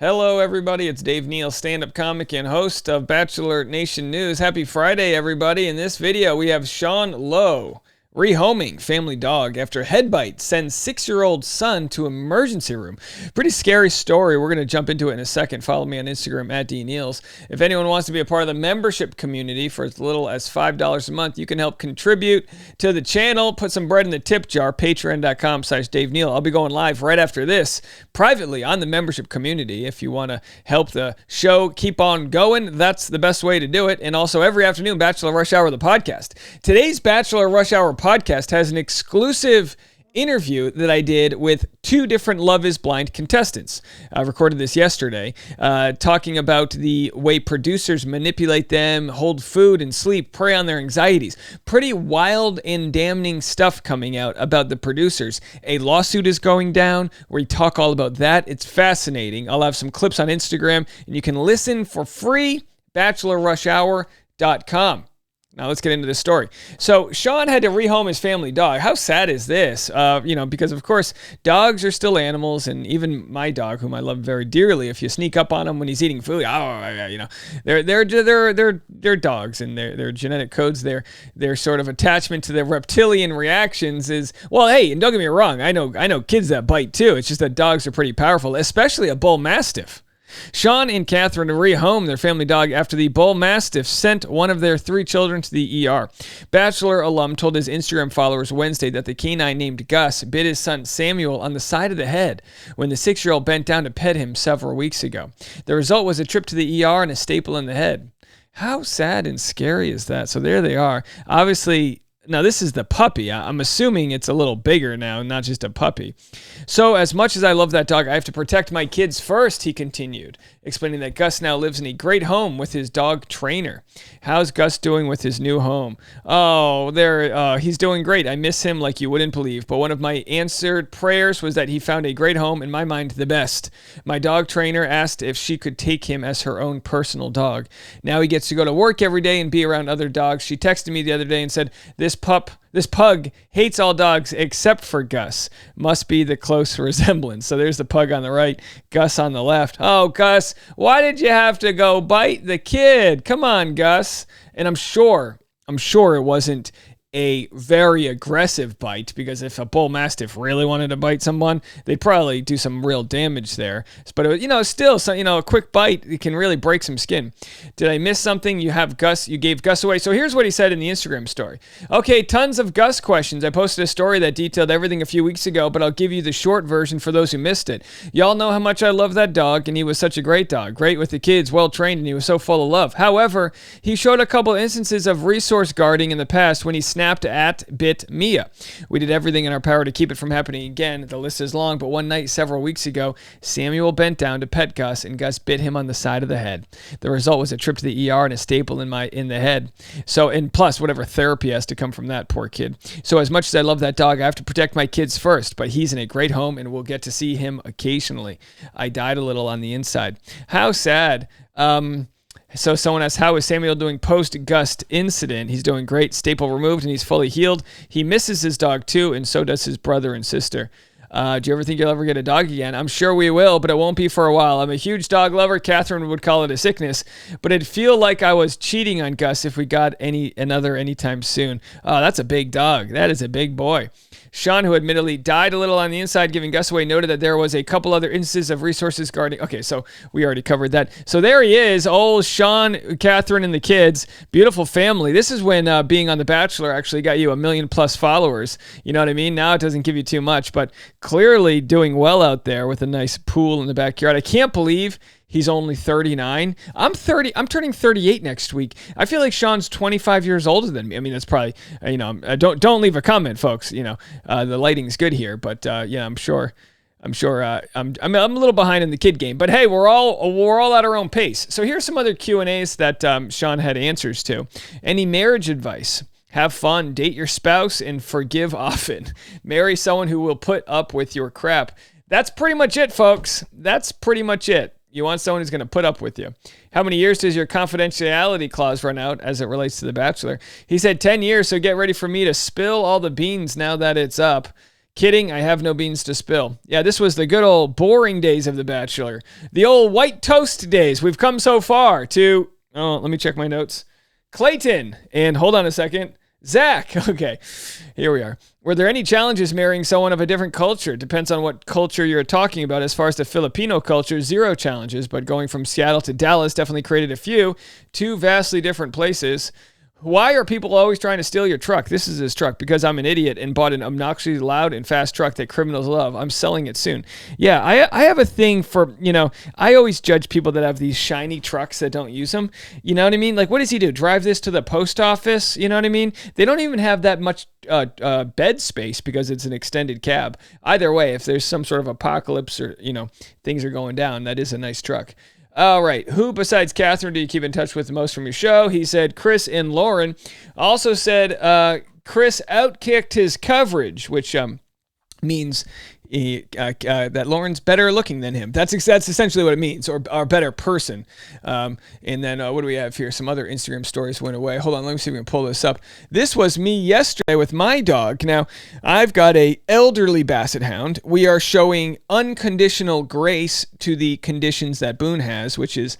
Hello, everybody. It's Dave Neal, stand-up comic and host of Bachelor Nation News. Happy Friday, everybody. In this video, we have Sean Lowe rehoming family dog after head bite sends 6-year-old son to emergency room. Pretty scary story. We're going to jump into it in a second. Follow me on Instagram at DNeals. If anyone wants to be a part of the membership community for as little as $5 a month, you can help contribute to the channel. Put some bread in the tip jar, patreon.com/Dave Neal. I'll be going live right after this privately on the membership community. If you want to help the show keep on going, that's the best way to do it. And also every afternoon, Bachelor Rush Hour, the podcast. Today's Bachelor Rush Hour podcast has an exclusive interview that I did with 2 different Love is Blind contestants. I recorded this yesterday, talking about the way producers manipulate them, hold food and sleep, prey on their anxieties. Pretty wild and damning stuff coming out about the producers. A lawsuit is going down. We talk all about that. It's fascinating. I'll have some clips on Instagram, and you can listen for free, bachelorrushhour.com. Now let's get into this story. So Sean had to rehome his family dog. How sad is this? Because of course dogs are still animals, and even my dog, whom I love very dearly, if you sneak up on him when he's eating food, they're dogs, and their genetic codes, their sort of attachment to the reptilian reactions is, well, hey, and don't get me wrong, I know kids that bite too. It's just that dogs are pretty powerful, especially a bull mastiff. Sean and Catherine rehomed their family dog after the bull mastiff sent one of their 3 children to the ER. Bachelor alum told his Instagram followers Wednesday that the canine named Gus bit his son Samuel on the side of the head when the 6-year-old bent down to pet him several weeks ago. The result was a trip to the ER and a staple in the head. How sad and scary is that? So there they are. Obviously, now this is the puppy. I'm assuming it's a little bigger now, not just a puppy. So as much as I love that dog, I have to protect my kids first, he continued, explaining that Gus now lives in a great home with his dog trainer. How's Gus doing with his new home? He's doing great. I miss him like you wouldn't believe. But one of my answered prayers was that he found a great home, in my mind, the best. My dog trainer asked if she could take him as her own personal dog. Now he gets to go to work every day and be around other dogs. She texted me the other day and said, This pug hates all dogs except for Gus. Must be the close resemblance. So there's the pug on the right, Gus on the left. Oh, Gus, why did you have to go bite the kid? Come on, Gus. And I'm sure it wasn't a very aggressive bite, because if a bull mastiff really wanted to bite someone, they'd probably do some real damage there. But still, a quick bite, it can really break some skin. Did I miss something? You gave Gus away. So here's what he said in the Instagram story. Okay, tons of Gus questions. I posted a story that detailed everything a few weeks ago, but I'll give you the short version for those who missed it. Y'all know how much I love that dog, and he was such a great dog. Great with the kids, well trained, and he was so full of love. However, he showed a couple instances of resource guarding in the past when he snapped at bit Mia. We did everything in our power to keep it from happening again. The list is long, but one night several weeks ago, Samuel bent down to pet Gus, and Gus bit him on the side of the head. The result was a trip to the ER and a staple in the head. So, and plus whatever therapy has to come from that poor kid. So as much as I love that dog, I have to protect my kids first, but he's in a great home and we'll get to see him occasionally. I died a little on the inside. How sad. So someone asked, how is Samuel doing post-Gust incident? He's doing great. Staple removed and he's fully healed. He misses his dog too, and so does his brother and sister. Do you ever think you'll ever get a dog again? I'm sure we will, but it won't be for a while. I'm a huge dog lover. Catherine would call it a sickness, but it'd feel like I was cheating on Gus if we got another anytime soon. Oh, that's a big dog. That is a big boy. Sean, who admittedly died a little on the inside giving Gus away, noted that there was a couple other instances of resources guarding. Okay, so we already covered that. So there he is, old Sean, Catherine, and the kids. Beautiful family. This is when being on The Bachelor actually got you 1 million+ followers. You know what I mean? Now it doesn't give you too much, but clearly doing well out there with a nice pool in the backyard. I can't believe he's only 39. I'm turning 38 next week. I feel like Sean's 25 years older than me. I mean, that's probably, don't leave a comment, folks. The lighting's good here, but I'm sure I'm a little behind in the kid game. But hey, we're all at our own pace. So here's some other Q&As that Sean had answers to. Any marriage advice? Have fun, date your spouse, and forgive often. Marry someone who will put up with your crap. That's pretty much it, folks. That's pretty much it. You want someone who's going to put up with you. How many years does your confidentiality clause run out as it relates to The Bachelor? He said 10 years, so get ready for me to spill all the beans now that it's up. Kidding, I have no beans to spill. Yeah, this was the good old boring days of The Bachelor. The old white toast days. We've come so far to, let me check my notes. Clayton, and hold on a second, Zach. Okay, here we are. Were there any challenges marrying someone of a different culture? Depends on what culture you're talking about. As far as the Filipino culture, 0 challenges, but going from Seattle to Dallas definitely created a few. 2 vastly different places. Why are people always trying to steal your truck? This is his truck. Because I'm an idiot and bought an obnoxiously loud and fast truck that criminals love. I'm selling it soon. Yeah, I have a thing for, I always judge people that have these shiny trucks that don't use them. You know what I mean? Like, what does he do? Drive this to the post office? You know what I mean? They don't even have that much bed space because it's an extended cab. Either way, if there's some sort of apocalypse or, things are going down, that is a nice truck. All right. Who besides Catherine do you keep in touch with the most from your show? He said Chris and Lauren. Also said Chris outkicked his coverage, which means that Lauren's better looking than him. That's essentially what it means, or a better person. And then what do we have here? Some other Instagram stories went away. Hold on, let me see if we can pull this up. This was me yesterday with my dog. Now, I've got a elderly basset hound. We are showing unconditional grace to the conditions that Boone has, which is,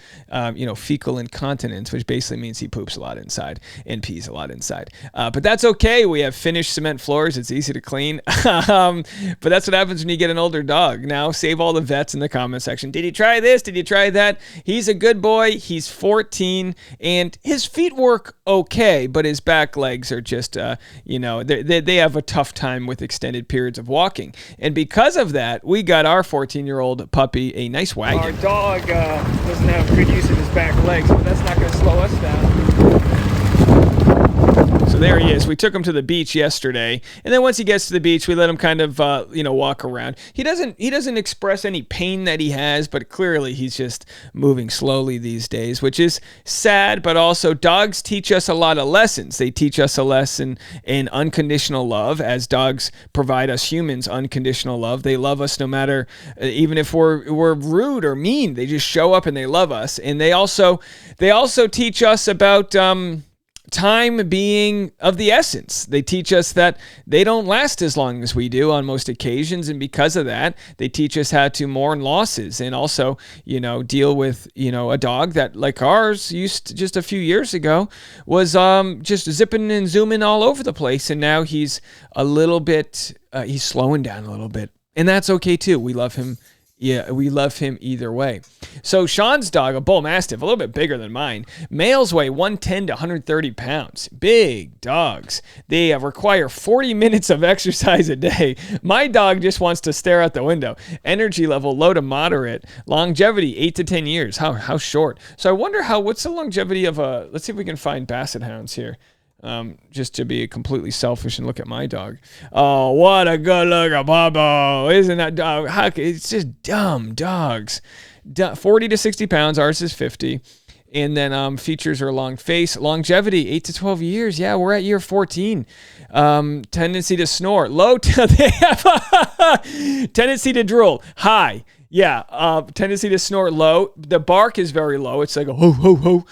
fecal incontinence, which basically means he poops a lot inside and pees a lot inside. But that's okay. We have finished cement floors. It's easy to clean. But that's what happens when you get an older dog. Now, save all the vets in the comment section. Did you try this? Did you try that? He's a good boy. He's 14, and his feet work okay, but his back legs are just, they have a tough time with extended periods of walking. And because of that, we got our 14-year-old puppy a nice wagon. Our dog doesn't have good use of his back legs, but that's not going to slow us down. So there he is. We took him to the beach yesterday, and then once he gets to the beach, we let him kind of, walk around. He doesn't express any pain that he has, but clearly he's just moving slowly these days, which is sad. But also, dogs teach us a lot of lessons. They teach us a lesson in unconditional love, as dogs provide us humans unconditional love. They love us no matter, even if we're rude or mean. They just show up and they love us, and they also teach us about time being of the essence. They teach us that they don't last as long as we do on most occasions, and because of that, they teach us how to mourn losses and also, deal with, a dog that, like ours, used to, just a few years ago, was just zipping and zooming all over the place, and now he's a little bit, he's slowing down a little bit, and that's okay too. We love him. Yeah, we love him either way. So Sean's dog, a bull mastiff, a little bit bigger than mine. Males weigh 110 to 130 pounds. Big dogs. They require 40 minutes of exercise a day. My dog just wants to stare out the window. Energy level low to moderate. Longevity 8 to 10 years. How short? So I wonder what's the longevity of let's see if we can find basset hounds here. Just to be completely selfish and look at my dog. Oh, what a good looking Bobo. Isn't that dog? It's just dumb dogs. 40 to 60 pounds. Ours is 50. And then features are long face. Longevity, 8 to 12 years. Yeah, we're at year 14. Tendency to snore. Low. They have tendency to drool. High. Yeah, tendency to snort, low. The bark is very low. It's like a ho, ho, ho.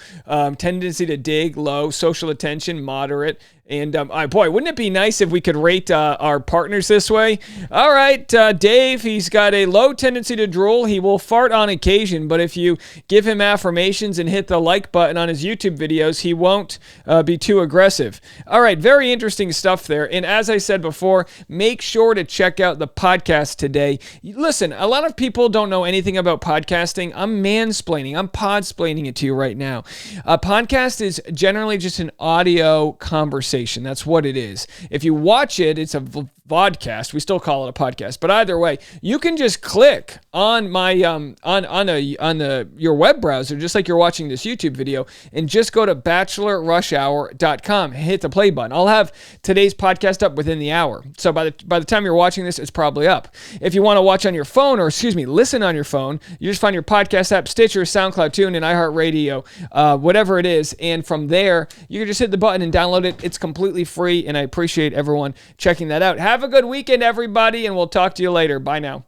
Tendency to dig, low. Social attention, moderate. And boy, wouldn't it be nice if we could rate our partners this way? All right, Dave, he's got a low tendency to drool. He will fart on occasion, but if you give him affirmations and hit the like button on his YouTube videos, he won't be too aggressive. All right, very interesting stuff there. And as I said before, make sure to check out the podcast today. Listen, a lot of people don't know anything about podcasting. I'm mansplaining. I'm podsplaining it to you right now. A podcast is generally just an audio conversation. That's what it is. If you watch it, it's a vodcast. We still call it a podcast, but either way, you can just click on my your web browser, just like you're watching this YouTube video, and just go to bachelorrushhour.com and hit the play button. I'll have today's podcast up within the hour. So by the time you're watching this, it's probably up. If you want to watch on your phone, listen on your phone, you just find your podcast app, Stitcher, SoundCloud, TuneIn, iHeartRadio, whatever it is, and from there, you can just hit the button and download it. It's completely free, and I appreciate everyone checking that out. Have a good weekend, everybody, and we'll talk to you later. Bye now.